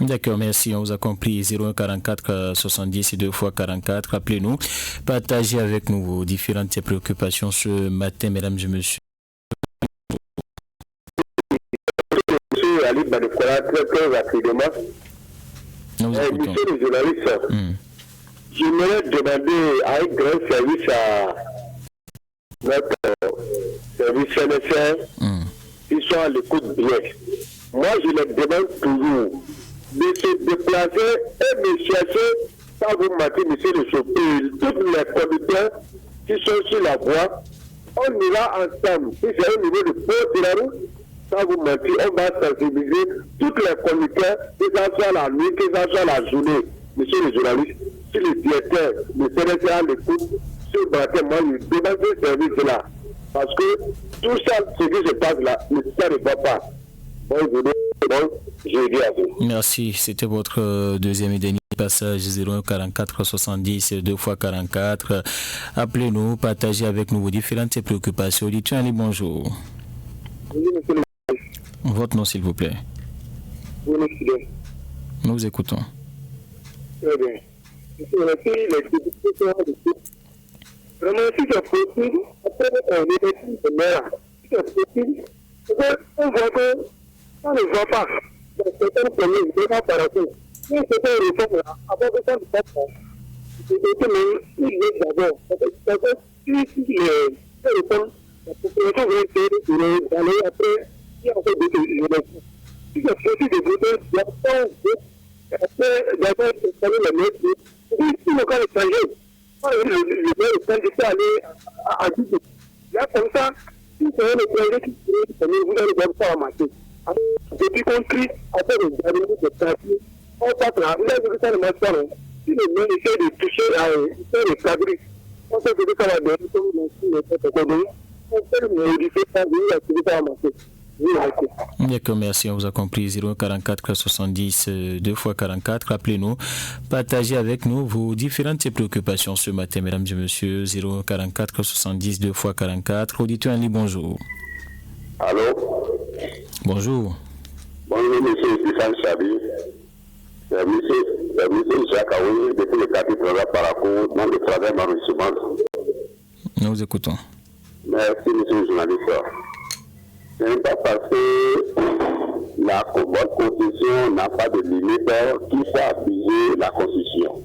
D'accord, merci. On vous a compris. 0144 70 2 fois 44. Appelez-nous. Partagez avec nous vos différentes préoccupations ce matin, mesdames et messieurs. Monsieur Ali Badekola, très rapidement. Monsieur le journaliste, j'aimerais demander à un grand service à notre service CNSR qui sont à l'écoute bien. Moi, je les demande toujours de se déplacer et de chercher, sans vous mentir, monsieur le chauffeur, tous les conducteurs qui sont sur la voie. On ira ensemble. Si c'est au niveau de port de la route, sans vous mentir, on va sensibiliser tous les conducteurs, que ce soit la nuit, que ce soit la journée. Monsieur le journaliste, si le directeur de CNSR à l'écoute, ce matin, moi, je demande ce service-là. Parce que tout ça, ce qui se passe là, ça ne va pas. Merci, c'était votre deuxième et dernier passage 0144 70 2 fois 44. Appelez-nous, partagez avec nous vos différentes préoccupations. Auditeur, bonjour. Oui, monsieur le... Votre nom, s'il vous plaît. Oui, monsieur. Nous vous écoutons. Très bien. Monsieur, merci, les discussions de tout. Vraiment, si c'est possible, après, on est ici, de mer. Si c'est possible, on voit que on ne voit pas. Donc, certaines communes, il ne pas par rapport. Si c'était une réforme, avant que ça ne passe pas, c'était même, il est d'abord. Parce que si les réformes, la population va essayer d'aller après, il y a encore d'autres élections. Si c'est possible de voter, il y a pas après, d'abord, installer les maîtres. Si le cas est changé, le maire est candidat à aller à Djibouti. Là, comme ça, si c'est un étranger qui serait, vous allez voir ça en marché. Depuis qu'on crie, après le gouvernement de Paris, on passe là, vous avez vu ça le matin, si le maire essaie de toucher à le cadrer, on sait que ça va donner comme on peut le modifier ça, vous allez ça en marché. D'accord, merci, on vous a compris. 044 70 2 fois 44. Appelez-nous, partagez avec nous vos différentes préoccupations ce matin, mesdames et messieurs. 044 70 2 fois 44. Auditeur en ligne, bonjour. Allô? Bonjour. Bonjour, monsieur Stéphane Chabi. C'est monsieur Jacques Aoui, depuis le quartier de Parakou, dans le travail d'enrichissement. Nous vous écoutons. Merci, monsieur le journaliste. Ce n'est pas parce que la Constitution n'a pas de limite qu'il faut abuser la Constitution.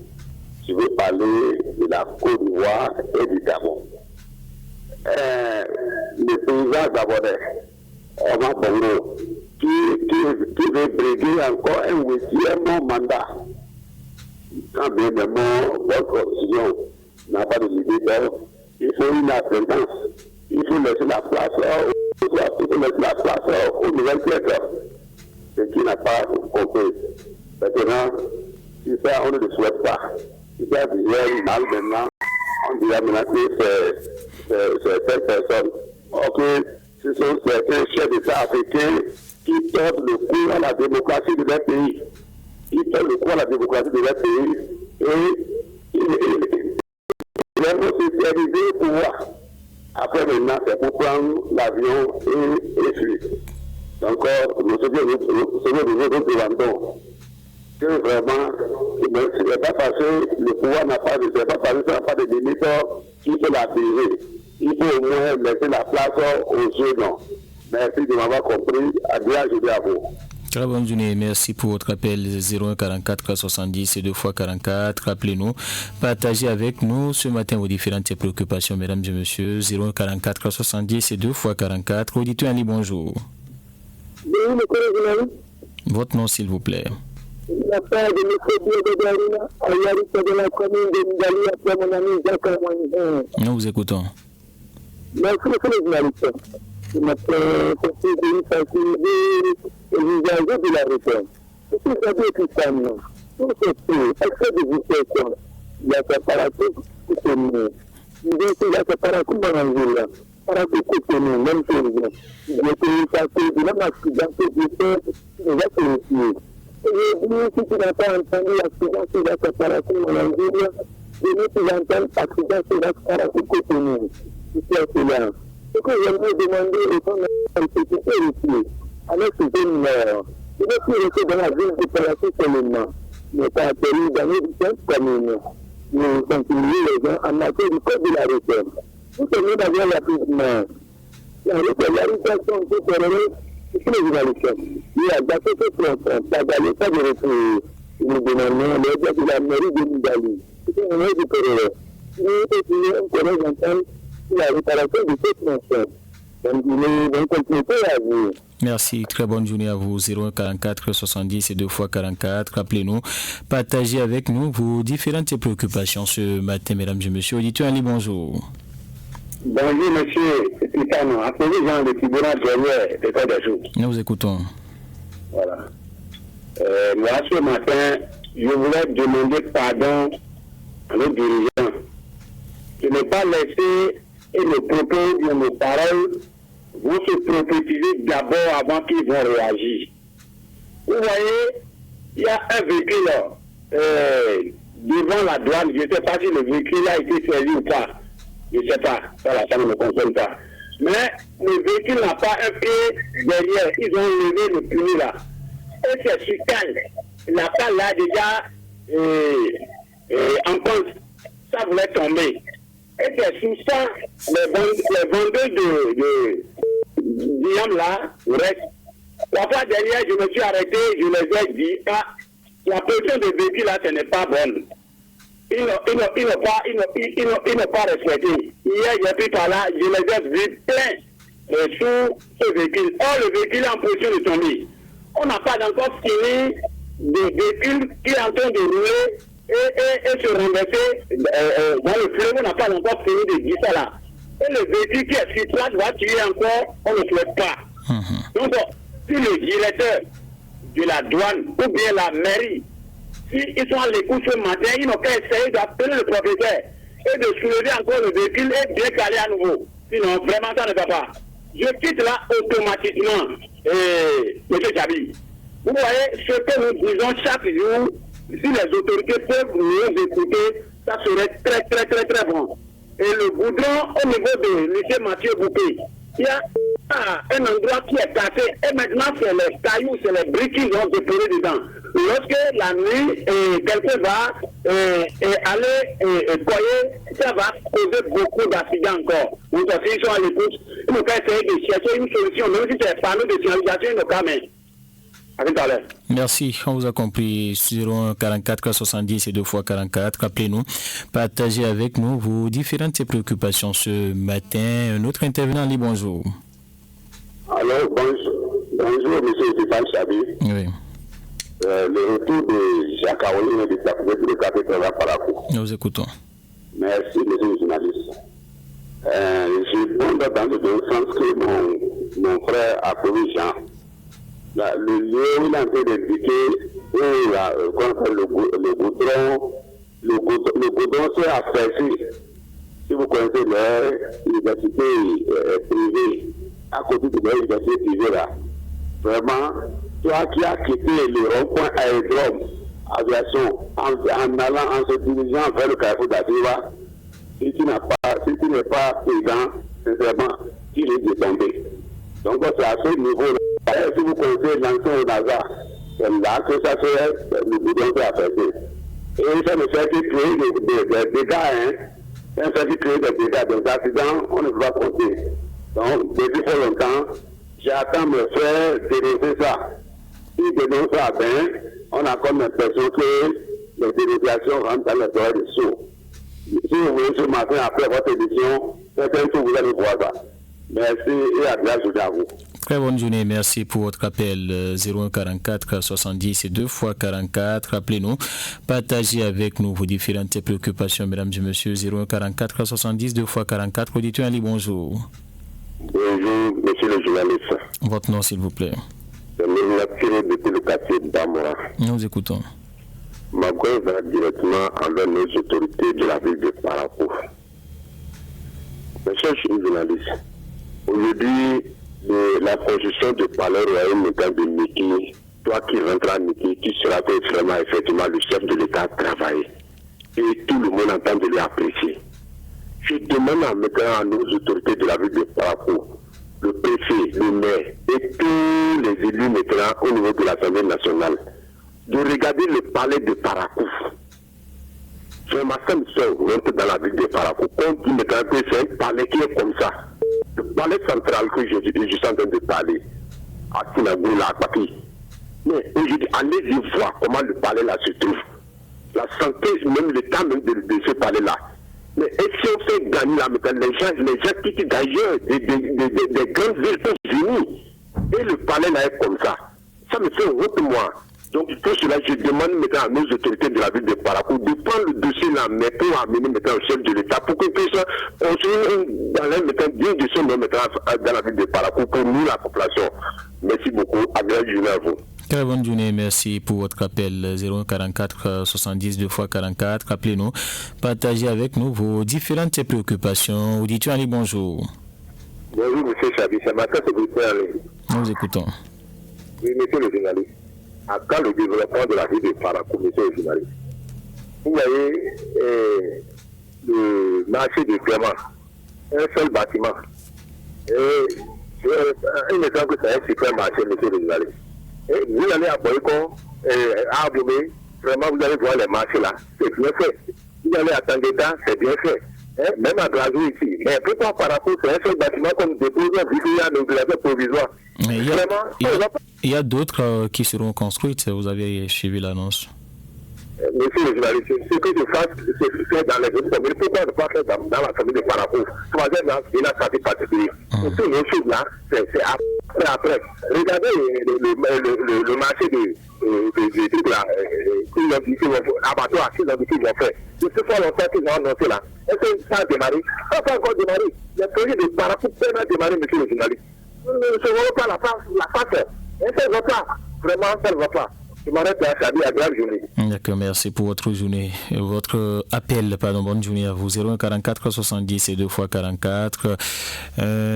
Je veux parler de la Côte d'Ivoire et du Gabon. Le président gabonais, Omar Bongo, qui veut briguer encore un huitième mandat. Quand bien même votre Constitution n'a pas de limite, il faut une assistance. Il faut laisser la place aux nouvelles pièces. Ce qui n'a pas compris. Maintenant, si ça, on ne le souhaite pas. Si ça devient mal maintenant, on dirait maintenant que c'est cette personne. Ok, ce sont certains chefs d'État africains qui tordent le cou à la démocratie de leur pays. Ils tordent le cou à la démocratie de leur pays et ils vont se servir au pouvoir. Après maintenant, c'est pour prendre l'avion et fuir. Donc, ce que nous demandons, que vraiment, ce n'est pas parce que le pouvoir n'a pas de limite qu'il faut l'apaiser. Il faut au moins laisser la place aux jeunes. Merci de m'avoir compris. Je dis à vous. Très bonne journée, merci pour votre appel 0144 70 2 fois 44. Rappelez-nous, partagez avec nous ce matin vos différentes préoccupations, mesdames et messieurs. 0144 70 2 fois 44. Auditeur Ali, bonjour. Votre nom, s'il vous plaît. La part de M. Biodarina, à Yarissa de la commune de Ndali, après mon ami Jacques Amouni. Nous vous écoutons. Merci, monsieur le journaliste. Je m'appelle conseiller de sensibiliser et l'usage de la réforme. Ce que vous avez écrit ça, non. Pour ce pays, accès de vous, il y a séparation qui se met. Il y a séparation dans l'Angleterre. Par rapport à nous, même chose. Il y a une partie de la accident que je fais, il y a solution. Aujourd'hui, si tu n'as pas entendu l'accident sur la séparation dans l'Angleterre, je ne peux pas entendre l'accident sur la séparation côté nous. C'est cela. Ce que j'aimerais demander est qu'on a un petit peu ici, avec ce jeune mort, Je veux plus rester dans la ville de Parakou seulement, mais pas atterrir dans les différentes communes. Nous continuons les gens en matière du code de la réforme. Nous tenons d'avoir rapidement la régularisation de terroristes sur les journalistes. Il y a des choses pas d'aller, pas de retour. Nous demandons les gens de la mairie de Nigali. C'est une mairie de terroristes. Nous connaissons ensemble la réparation de cette mention. Donc, nous continuons à vous. Merci, très bonne journée à vous. 01 44 70 et 2 fois 44. Rappelez-nous, partagez avec nous vos différentes préoccupations ce matin, mesdames et messieurs. Auditeurs, allez, bonjour. Bonjour, monsieur Titano. Appelez Jean le tribunal derrière le code des jours. Nous vous écoutons. Voilà. Moi, ce matin, je voulais demander pardon à nos dirigeants. Je n'ai pas laissé et nos propos et nos paroles vont se prophétiser d'abord avant qu'ils vont réagir. Vous voyez, il y a un véhicule devant la douane. Je ne sais pas si le véhicule a été saisi ou pas. Je ne sais pas. Ça ne me concerne pas. Mais le véhicule n'a pas un pied derrière. Ils ont levé le pneu là. Et c'est sur cale. La cale là déjà en compte. Ça voulait tomber. Et c'est sous ça, les vendeurs de diamants là restent. La fois dernière, je me suis arrêté, je les ai dit, la position de véhicule là, ce n'est pas bonne. Ils n'ont pas respecté. Hier, j'ai pris par là, je les ai vus plein sous ce véhicule. Or, le véhicule est en position de tomber. On n'a pas encore fini des véhicules qui sont en train de rouler et se renverser dans le fleuve. On n'a pas encore fini de dire ça là. Et le véhicule qui est sur place va tuer encore, on ne souhaite pas. Donc, si le directeur de la douane ou bien la mairie, s'ils sont à l'écoute ce matin, ils n'ont qu'à essayer d'appeler le propriétaire et de soulever encore le véhicule et bien caler à nouveau. Sinon, vraiment, ça ne va pas. Je quitte là automatiquement, M. Chabi. Vous voyez, ce que nous disons chaque jour, si les autorités peuvent nous écouter, ça serait très, très, très, très bon. Et le goudron, au niveau de M. Mathieu Boupé, il y a un endroit qui est cassé, et maintenant c'est les cailloux, c'est les briques qui vont déposer dedans. Lorsque la nuit, quelqu'un va aller coyer, ça va causer beaucoup d'accidents encore. Donc, s'ils sont à l'écoute, ils n'ont qu'à essayer de chercher une solution, même si c'est pas nous de signalisation, ils n'ont qu'à mettre. Merci, on vous a compris. 01 44 70 et 2 fois 44. Appelez-nous, partagez avec nous vos différentes préoccupations ce matin. Un autre intervenant, Ali, bonjour. Alors, bonjour, monsieur Stéphane Chabi. Oui. Le retour de Jacques Aouli de le capitaine Parakou. Nous écoutons. Merci, monsieur le journaliste. Je prends dans le bon sens que mon frère a connu Jean. Le lieu où il a été indiqué, où il a le goudron s'est affaissé. Si vous connaissez l'université privée, à côté de l'université privée là, vraiment, toi qui as quitté le rond-point aérodrome, aviation, en allant, en se dirigeant vers le carrefour d'Aziwa, si tu n'es pas présent, sincèrement, tu risques de tomber. Donc c'est à ce niveau-là. Si vous connaissez l'ancien au NASA, c'est là que ça fait le goudron s'est affecté. Et ça ne fait que créer des dégâts, hein. Ça ne fait que créer des dégâts, des accidents, on ne peut pas compter. Donc, depuis fort longtemps, j'attends mes frères dénoncer ça. S'ils dénoncent ça bien, on a comme l'impression que les dénonciations rentrent dans les oreilles des sourds. Si vous voulez ce matin, après votre édition, peut-être que vous allez voir ça. Merci et à bien jouer à vous. Très bonne journée, merci pour votre appel. 01 44 70 et 2 fois 44. Appelez-nous, partagez avec nous vos différentes préoccupations, mesdames et messieurs. 01 44 70 2 fois 44. Auditeur Ali, bonjour. Bonjour, monsieur le journaliste. Votre nom, s'il vous plaît. C'est Tiré depuis le quartier d'Amora. Nous écoutons. Ma voix va directement envers nos autorités de la ville de Parakou. Monsieur le journaliste, aujourd'hui, la construction de palais royal de Niki, toi qui rentres à Niki, qui sera vraiment effectivement le chef de l'État travailler. Et tout le monde entend de l'apprécier. Je demande à nos autorités de la ville de Parakou le préfet, le maire et tous les élus maintenant au niveau de l'Assemblée nationale de regarder le palais de Parakou. Vraiment, ça me sort dans la ville de Parakou. Quand tu me dis que c'est un palais qui est comme ça, le palais central que je suis en train de parler, à Sinagou, là, à Papi. Mais aujourd'hui, allez-y voir comment le palais là se trouve. La santé, même l'état même de ce palais-là. Mais si on fait gagner là, les gens qui quittent d'ailleurs, des grandes villes sont unis. Et le palais là est comme ça. Ça me fait honte, moi. Donc, pour cela, je demande maintenant à nos autorités de la ville de Parakou de prendre le dossier là, mais pour amener maintenant au chef de l'État, pour qu'on puisse construire dans l'air maintenant digne de son nom maintenant dans la ville de Parakou pour nous, la population. Merci beaucoup. Agréable journée à vous. Très bonne journée, merci pour votre appel 044 70 2x44. Appelez-nous, partagez avec nous vos différentes préoccupations. Auditeur Ali, bonjour. Bonjour, monsieur Chabi, c'est ma secrétaire. Nous vous écoutons. Oui, monsieur le journaliste. À quand le développement de la ville de Parakou, monsieur le journaliste? Vous voyez le marché de Clément, un seul bâtiment. Et il me semble que c'est un super marché, monsieur le journaliste. Et vous allez à Boycon, à Aboumé, vraiment vous allez voir les marchés là, c'est bien fait. Vous allez à Tangeta, c'est bien fait. Même à Grazou ici. Mais pourquoi Parakou, c'est un seul bâtiment comme dépose un village provisoire. Il y a d'autres qui seront construites, vous avez suivi l'annonce. Monsieur le journaliste, ce que je fasse, c'est fait dans les autres communes. Pourquoi ne pas faire dans la commune de Parakou? Troisième, il a sa vie particulière. Toutes les choses là, c'est après. Regardez le marché de trucs là, abattoirs, qu'ils ont fait. C'est ce fois longtemps qu'ils ont annoncé là. Est-ce que ça a démarré? Ça n'a pas encore démarré. Les projets de Parakou peuvent à démarrer, monsieur le journaliste. Nous ne savons pas la face. Ça ne va pas. Vraiment, ça ne va pas. Je m'arrête là, ça dit agréable journée. D'accord, merci pour votre journée. Votre appel, bonne journée à vous. 044 70 et 2x44.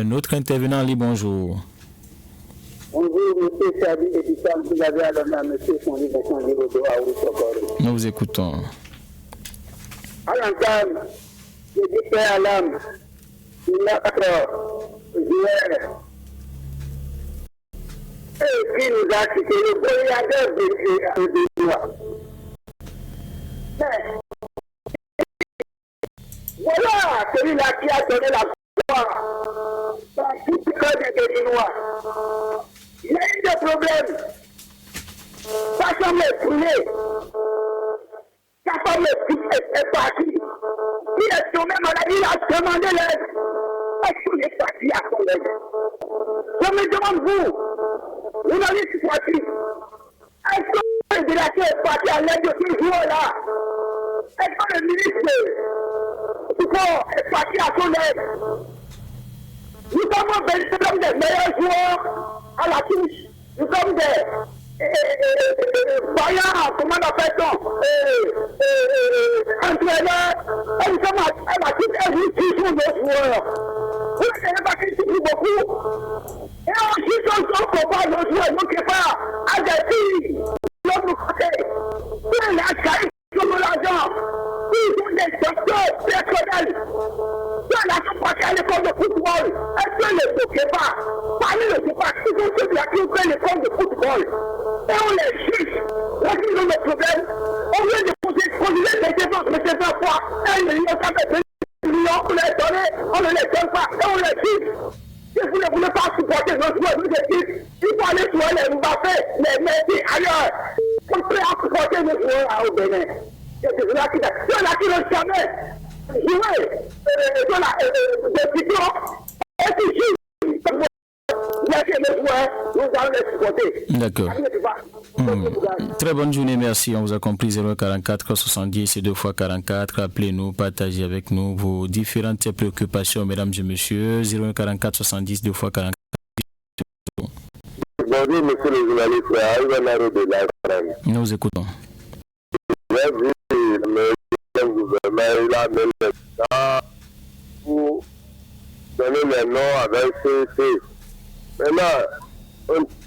Notre intervenant, Ali, bonjour. Bonjour, monsieur Chabi, et vous avez à l'honneur, monsieur Fondi, Nous vous écoutons. À l'entame, je dis père à l'âme, il a 4 heures, et qui nous a cité le gouverneur de loi. Voilà celui-là qui a donné la gloire dans tout le cœur des Béninois. Il y a eu des problèmes. Sa chambre est brûlée. Sa femme est partie. Il est tombé malade, il a demandé l'aide. Est-ce qu'il est parti à son aide? Je me demande, vous n'avez pas parti. Est-ce que le fédérateur est parti à l'aide de ce joueur-là? Est-ce que le ministre du sport est parti à son aide? Nous sommes des meilleurs joueurs à la touche. Nous sommes des voyants, comment on appelle ça, entraîneurs. Et nous sommes à la touche et nous touchons nos joueurs. Vous ne savez pas qu'ils souffrent beaucoup. Et ensuite, on compare nos joueurs, nous qui pas à des filles de l'autre côté. Pour la carrière de l'argent. Ils ont des docteurs personnels. Ceux-là sont partis à l'école de football. Est-ce que les Bokeba, parmi les Bokeba, ils ont ceux-là qui ont fait l'école de football. Et on les juge. Lorsqu'ils ont des problèmes, on vient de poser des questions, mais c'est 20 fois. 1 million, ça fait 2 millions, on les donne, on ne les donne pas, et on les juge. Si vous ne voulez pas supporter nos joueurs, nous dites, il faut aller sur les Mbappé, les Messi, ailleurs. On peut supporter nos joueurs au Bénin. C'est ceux-là qui n'ont jamais joué des pigeons et qui jouent. Laissez les joueurs, nous allons les supporter. D'accord. Très bonne journée, merci. On vous a compris. 044 70 et 2x44. Appelez-nous, partagez avec nous vos différentes préoccupations, mesdames et messieurs. 044 70 2x44. Bonjour, monsieur le journaliste. Nous vous écoutons. Le gouvernement, il a même le temps pour donner les noms avec CC. Maintenant,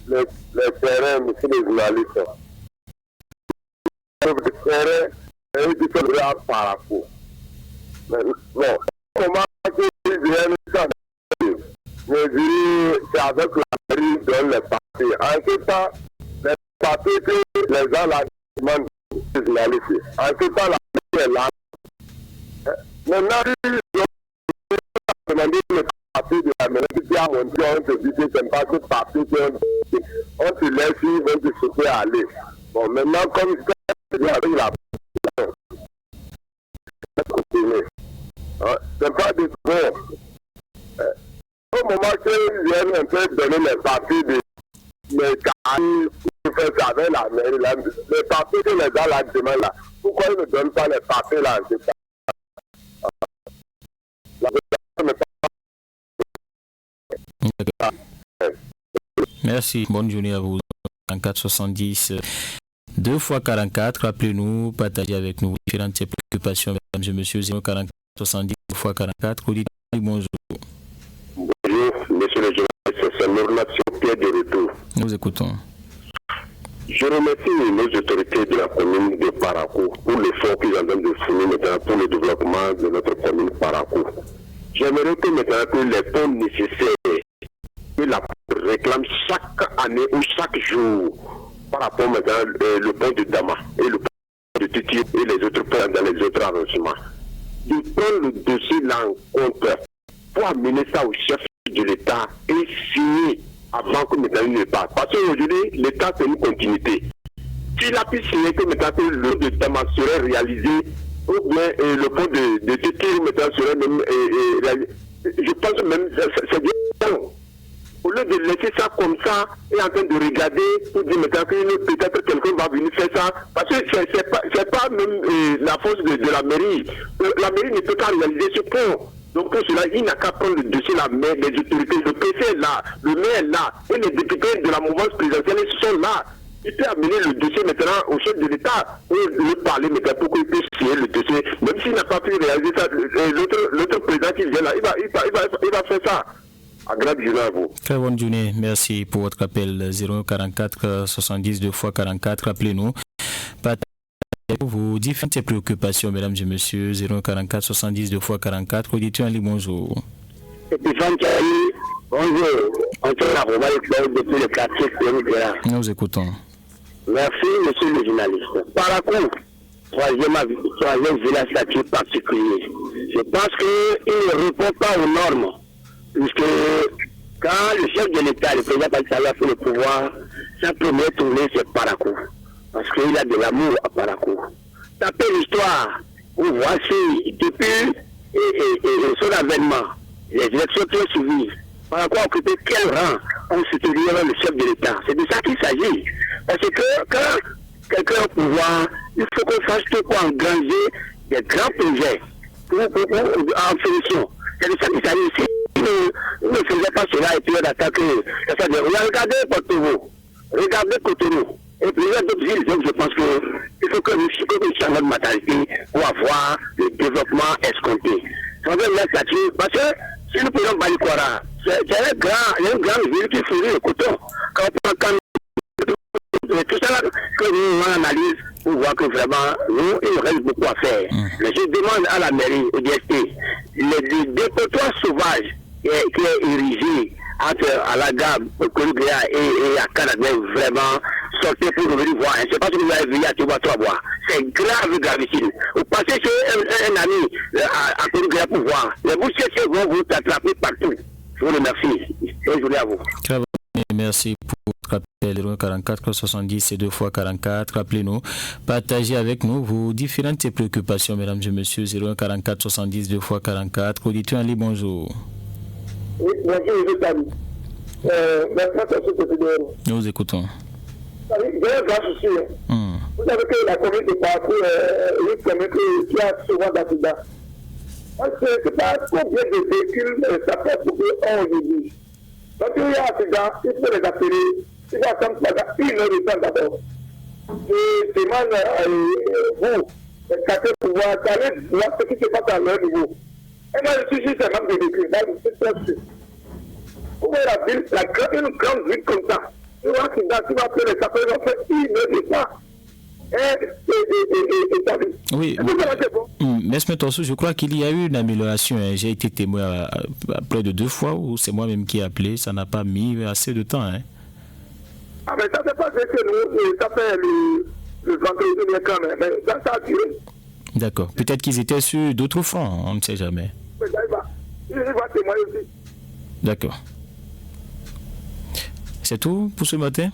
les terrains, monsieur le journaliste, le terrain, il faut à Parakou. Bon, comment ils viennent ça? je dis, c'est avec la mairie donne les papiers. En ce temps, les papiers que les gens la demandent, en ce temps, la mairie est là. Maintenant, ils ont demandé le papier de la mairie qui a monté, on se dit que ce n'est pas ce papier on se laisse, ils vont se souhaiter aller. Bon, maintenant, comme c'est avec la c'est pas du bon. Au moment qu'ils viennent un peu donner les papiers de mes cahiers pour faire ça avec la mairie, les papiers que les gens la demandent là, pourquoi ils ne donnent pas les papiers là? Merci, bonne journée à vous. 4470 2 fois 44, rappelez-nous, partagez avec nous différentes préoccupations, mesdames et messieurs. 044 70 2 fois 44, bonjour. Bonjour, monsieur le journaliste, c'est Nourlat Pierre de retour. Nous écoutons. Je remercie nos autorités de la commune de Parakou pour l'effort qu'ils ont de fournir maintenant pour le développement de notre commune Parakou. J'aimerais que maintenant que les fonds nécessaires que la réclame chaque année ou chaque jour par rapport maintenant le pont de Dama et le pont de Titi et les autres ponts dans les autres arrondissements, de prendre le dossier là en compte pour amener ça au chef de l'État et signer avant que maintenant il ne passe. Parce qu'aujourd'hui, l'État c'est une continuité. S'il a pu signer que maintenant le pont de Dama serait réalisé, ou bien le pont de Titi maintenant serait même réalisé, je pense même c'est bien. Au lieu de laisser ça comme ça et en train de regarder pour dire maintenant que peut-être quelqu'un va venir faire ça, parce que c'est pas même la force de la mairie. La mairie ne peut pas réaliser ce pont. Donc pour cela, il n'a qu'à prendre le dossier la main des autorités. Le PC est là, le maire est là, et les députés de la mouvance présidentielle sont là. Il peut amener le dossier maintenant au chef de l'État et lui parler maintenant pour qu'il puisse signer le dossier. Même s'il n'a pas pu réaliser ça, l'autre président qui vient là, il va faire ça. À vous. Très bonne journée. Merci pour votre appel 044 70 2 fois 44. Rappelez-nous. Vos différentes préoccupations, mesdames et messieurs. 044 70 2 fois 44. Auditeur Ali, bonjour. Bonjour. On se retrouve depuis le quartier. Nous écoutons. Merci, monsieur le journaliste. Parakou, troisième village statut particulier. Je pense qu'il ne répond pas aux normes. Puisque quand le chef de l'État, le président Patrice a fait le pouvoir, sa première tournée c'est Parakou. Parce qu'il a de l'amour à Parakou. Tapez l'histoire, vous voici, depuis son avènement, les élections qui ont suivi, Parakou a occupé quel rang en soutenir le chef de l'État. C'est de ça qu'il s'agit. Parce que quand quelqu'un est au pouvoir, il faut qu'on fasse tout pour engranger des grands projets en solution. C'est de ça qu'il s'agit ici. Il ne faisait pas cela et puis on attaque. Regardez Porto-Nouveau, regardez Cotonou et plusieurs d'autres villes. Donc je pense qu'il faut que nous changions notre mentalité pour avoir le développement escompté. Ça veut dire parce que si nous prenons Balikwara, c'est une grande ville qui fournit le coton. Quand on prend tout ça que nous analyse pour voir que vraiment, nous, il reste beaucoup à faire. Mais je demande à la mairie, au DST, le dépotoir sauvage qui est érigé entre Alaga, Kolubia et à Canada, vraiment sortir pour revenir voir. Je ne sais pas si vous avez vu à Tibois-Trois-Bois. C'est grave, gravissime. Vous passez chez un ami à Kolubia pour voir. Les bouchers vont vous attraper partout. Je vous remercie. Bonne journée à vous. Très bonne journée. Merci pour votre appel 44 70 et 2 fois 44. Rappelez-nous, partagez avec nous vos différentes préoccupations, mesdames et messieurs. 44 70 2 fois 44. Auditeur Ali, bonjour. Oui, bonjour, je salue. Nous écoutons. J'ai un grand souci. Vous savez que la commune de Parakou est une commune qui a souvent d'accidents. Parce que c'est pas combien de véhicules ça fait pour qu'on aujourd'hui. Donc il y a un accident, il faut les appeler. Il va attendre pendant 1 heure de temps d'abord. Je demande vous, les quartiers pour voir ce qui se passe à leur niveau. Et moi je suis juste un homme de véhicules. Vous voyez la ville, une grande ville comme ça. Tu vas appeler les sapeurs, ils vont faire 1 heure de temps. Oui, mais je crois qu'il y a eu une amélioration. Hein. J'ai été témoin à près de 2 fois où c'est moi-même qui ai appelé. Ça n'a pas mis assez de temps. Hein. Ah, mais ça fait pas que nous, ça fait le vendredi quand même. Mais ça a duré. D'accord. Peut-être qu'ils étaient sur d'autres fronts, on ne sait jamais. Il va témoigner aussi. D'accord. C'est tout pour ce matin?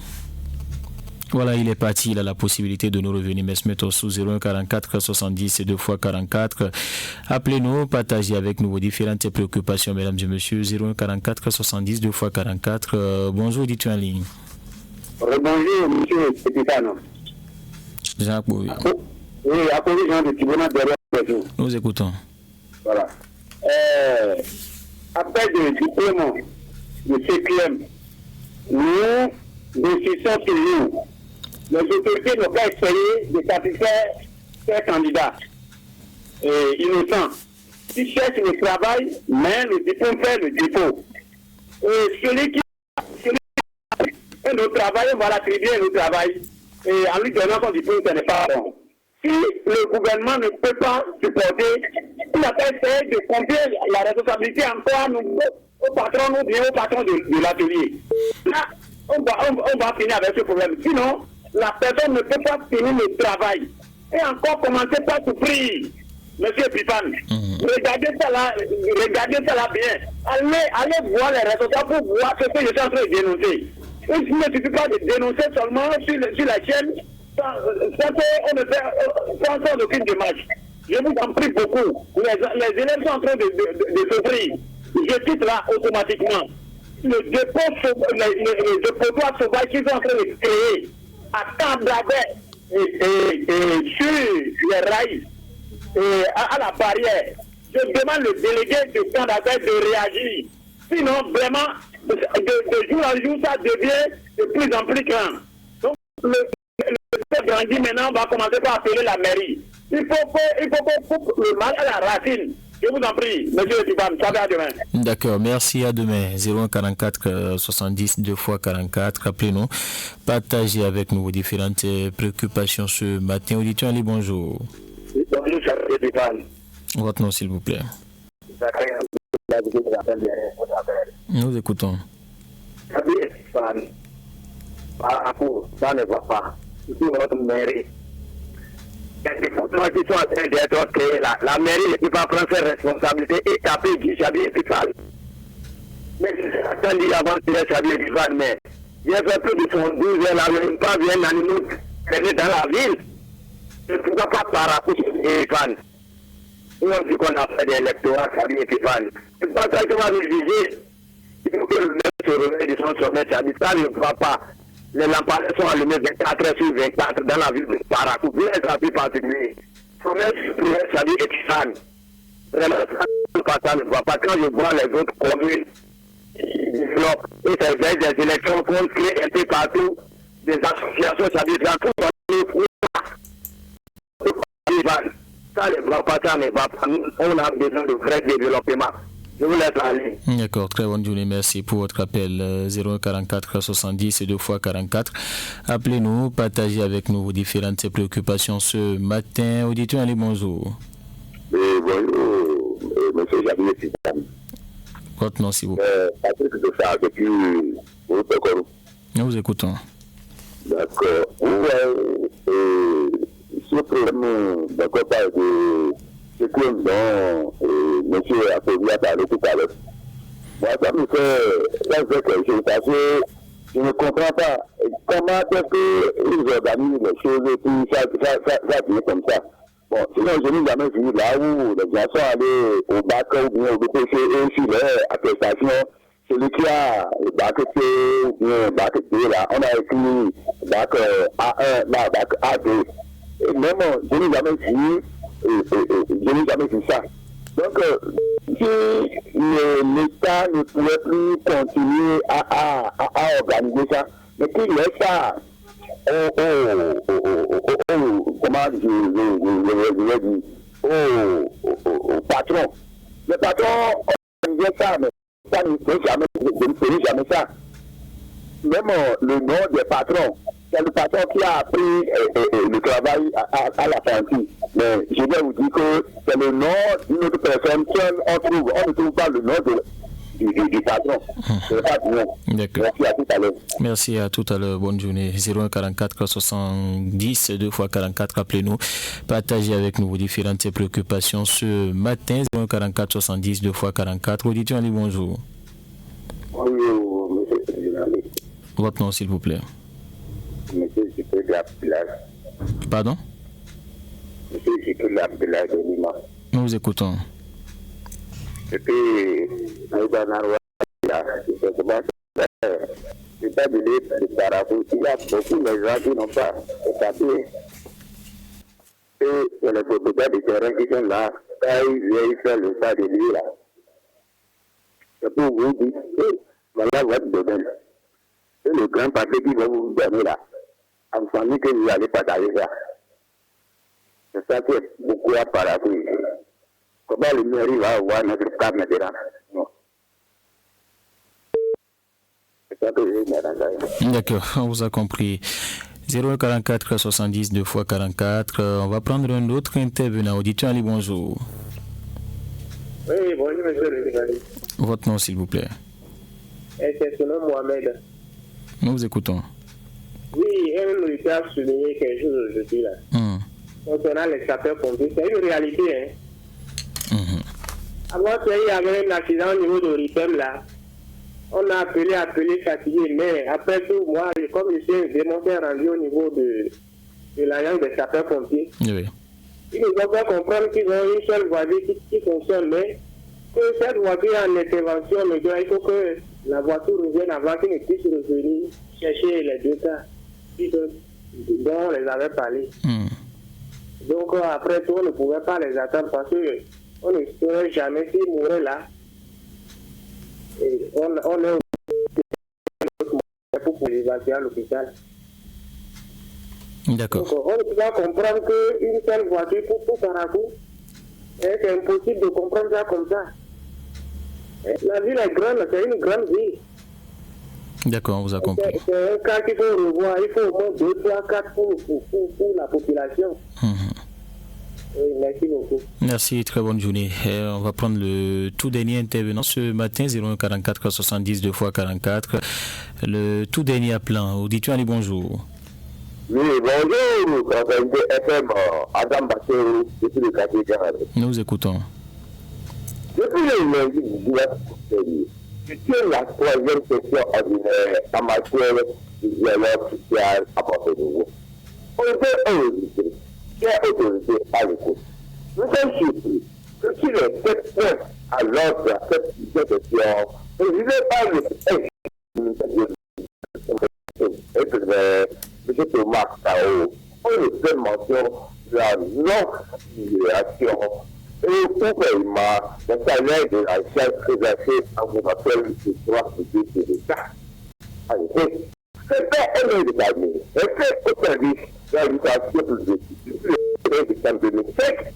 Voilà, il est parti. Il a la possibilité de nous revenir. Mesmet sous 01 44 70 2 fois 44. Appelez-nous, partagez avec nous vos différentes préoccupations, mesdames et messieurs. 01 44 70 2 fois 44. Bonjour, dites-tu en ligne. Bonjour, monsieur Epitano. Jean Bouy. Oui, à cause des gens du tribunal derrière. Nous écoutons. Voilà. Après le diplôme de CQM, nous insistons toujours. Les autorités n'ont pas essayé de satisfaire ces candidats innocents. Ils cherchent le travail, mais le diplôme fait le dépôt. Et celui qui a le travail, on va l'attribuer le travail. Et en lui donnant son diplôme, ce n'est pas bon. Si le gouvernement ne peut pas supporter, il n'a pas essayé de confier la responsabilité encore au patron ou bien au patron de l'atelier. Là, on va finir avec ce problème. Sinon, la personne ne peut pas finir le travail. Et encore commencer par souffrir. Monsieur Pipane, regardez ça là bien. Allez voir les responsables pour voir ce que je suis en train de dénoncer. Il ne suffit pas de dénoncer seulement sur la chaîne sans qu'on ne fait aucune démarche. Je vous en prie beaucoup. Les élèves sont en train de souffrir. Je quitte là automatiquement. Le dépotoir sauvage qu'ils sont en train de créer à temps d'arrêt sur les rails à la barrière. Je demande le délégué de temps d'arrêt de réagir. Sinon, vraiment, de jour en jour, ça devient de plus en plus grand. Donc, le grandit maintenant, on va commencer par appeler la mairie. Il faut qu'on coupe le mal à la racine. Je vous en prie, monsieur Tibam, ça va à demain. D'accord, merci, à demain. 01 44 70 2 fois 44. Appelez-nous, partagez avec nous vos différentes préoccupations ce matin. Auditeur, allez, bonjour. Bonjour, cher Tibam. Votre nom, s'il vous plaît. Nous écoutons. Ça ne va pas. C'est votre mairie. Il y a des contrats qui sont en train d'être créés là. La mairie ne peut pas prendre ses responsabilités et taper du Chabi Epifal. Mais j'ai attendu avant de tirer Chabi Epifal, mais il a fait plus de 12 ans là, même pas bien dans dans la ville. Je ne pourrais pas parapluie Epifal. On dit qu'on a fait des électorats Chabi Epifal. C'est pas ça qu'on va nous juger. Il faut que le maire se réveille de son sommet Chabi. Ça ne va pas. Les lampadaires sont allumés 24 heures sur 24 dans la ville de Paracou. Vous êtes la plus particulière. Il faut même trouver sa vie Epifan. Vraiment, ça ne va pas. Quand je vois les autres communes qui développent et ça fait des élections qu'on crée un peu partout, des associations, ça veut dire tout ça ne va pas, ça ne va pas. On a besoin de vrai développement. Je vous laisse aller. D'accord, très bonne journée. Merci pour votre appel. 044 70 2 fois 44. Appelez-nous, partagez avec nous vos différentes préoccupations ce matin. Auditeur, allez, bonjour. Bonjour, monsieur Javier Titane. Votre nom, s'il vous plaît. Patrick de ça, depuis Otokorou. Nous vous écoutons. D'accord. Ce problème, d'accord, de ce que monsieur Apovi a parlé tout à l'heure. Moi, ça me fait quelque chose parce que je ne comprends pas comment est-ce qu'ils organisent les choses et tout ça vient comme ça. Bon, sinon, je n'ai jamais vu là où les gens sont allés au bac ou bien au BPC et sur leur attestation, celui qui a le bac C ou bien le bac D, là, on a écrit bac A1, bac A2. Et même, je n'ai jamais vu ça. Donc, si l'État ne pouvait plus continuer à organiser ça, mais qu'il laisse ça au patron. Le patron organisait ça, mais ça ne fait jamais ça. Même le nom des patrons, c'est le patron. l'administration qui a appris le travail à la Francie. Mais je vais vous dire que c'est le nom d'une autre personne qu'on trouve. On ne trouve pas le nom du patron. C'est pas bien. D'accord. Merci, à tout à l'heure. Merci, à tout à l'heure. Bonne journée. 01 44 70 2 x 44. Appelez-nous. Partagez avec nous vos différentes préoccupations ce matin. 01 44 70 2 x 44. Auditeur, bonjour. Bonjour, monsieur le président. Votre nom, s'il vous plaît. Monsieur Jibril Abdellah. Pardon? Monsieur Jibril Abdellah de Lima. Nous vous écoutons. Depuis Aïdanarwa, c'est pas de l'île de Parabou. Il y a beaucoup de gens qui n'ont pas établi. Et il y a les propriétaires de terrain qui sont là. Quand ils viennent faire le pas de lui là. C'est pour vous dire, voilà votre domaine. C'est le grand papier qui va vous donner là. En famille que vous allez partager ça. C'est ça qui est beaucoup à Parabou. Comment le mairie va avoir notre cas maintenant? Non. C'est ça que je vais dire. D'accord, on vous a compris. 044 70 2 x 44. On va prendre un autre intervenant. Auditeur, Ali, bonjour. Oui, bonjour, monsieur le journaliste. Votre nom, s'il vous plaît. C'est son nom Mohamed. Nous vous écoutons. Oui, un militaire a souligné quelque chose aujourd'hui là. Concernant les sapeurs-pompiers, c'est une réalité, hein. Avant qu'il y avait un accident au niveau de l'IPM là, on a appelé fatigué, mais après tout, moi, comme je suis démonté rendu au niveau de l'agence des sapeurs-pompiers, Oui. ils nous ont fait comprendre qu'ils ont une seule voiture qui fonctionne, mais que cette voiture est en intervention, mais il faut que la voiture revienne avant qu'ils ne puissent revenir chercher les deux cas dont on les avait parlé. Donc après tout, on ne pouvait pas les attendre parce que on ne saurait jamais s'ils mouraient là. Et on est pour les évacuer à l'hôpital. D'accord. Donc, on ne peut pas comprendre qu'une seule voiture pour tout Caracou. C'est impossible de comprendre ça comme ça. La ville est grande, c'est une grande ville. D'accord, on vous a compris. C'est un cas qu'il faut revoir. Il faut au moins 2, 3, 4 pour la population. Oui, merci beaucoup. Merci, très bonne journée. On va prendre le tout dernier intervenant ce matin, 01 44 70 2 x 44. Le tout dernier appelant. Auditeur, allez, bonjour. Oui, bonjour, FM, Adam Bassero, depuis le quartier Canada. Nous vous écoutons. Depuis le lundi, c'est la troisième session ordinaire en matière de dialogue social à Porto-Nouveau. On peut inviter quelle autorité à l'écoute. Nous sommes surpris que si les 7 points à l'ordre de cette session, ne visaient pas le M. Thomas Kao, on ne fait mention de la non-libération et au paiement des salaires de la chaîne préservée en fonction du droit public de l'État. En effet, c'était un indéterminé. Effet au service de l'éducation publique depuis le 1er décembre 2005,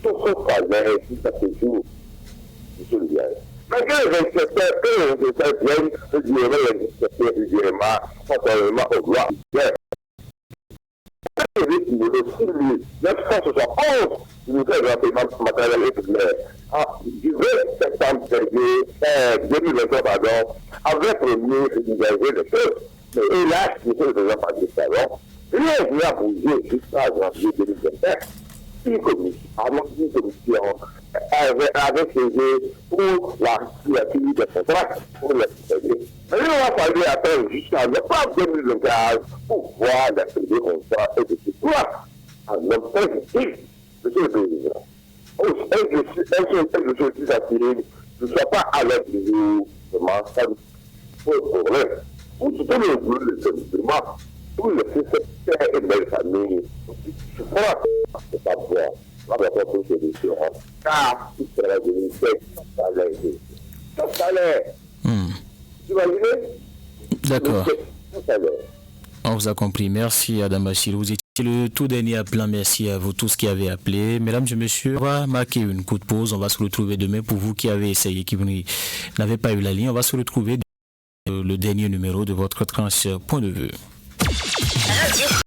sur son salaire jusqu'à ce jour. Monsieur le diable. Malgré les inspecteurs viennent, je dirais les inspecteurs régulièrement, conformément aux lois. Le 971 du ministère de l'enseignement matériel et primaire, du 20 septembre 2023, avait promis d'engager les choses. Mais hélas, monsieur le président Patrick Talon, rien n'a bougé jusqu'à janvier 2025. Une commission avait saisi pour la signature des contrats pour les citoyens. Mais il a fallu attendre jusqu'à novembre 2024 pour voir les premiers contrats et de pouvoir en novembre. Monsieur le Président, je suis assuré, ne sois pas à l'aide du gouvernement, ça pose problème. Pour tout le gouvernement, pour le secteur et les familles, je crois que c'est pas bon. La propre solution, car il sera devenu salaire. Tu imagines? D'accord. On vous a compris. Merci Adam Bachir. Vous étiez le tout dernier appelant. Merci à vous tous qui avez appelé. Mesdames et messieurs, on va marquer une coup de pause. On va se retrouver demain pour vous qui avez essayé, qui n'avez pas eu la ligne. On va se retrouver le dernier numéro de votre tranche Point de vue. Radio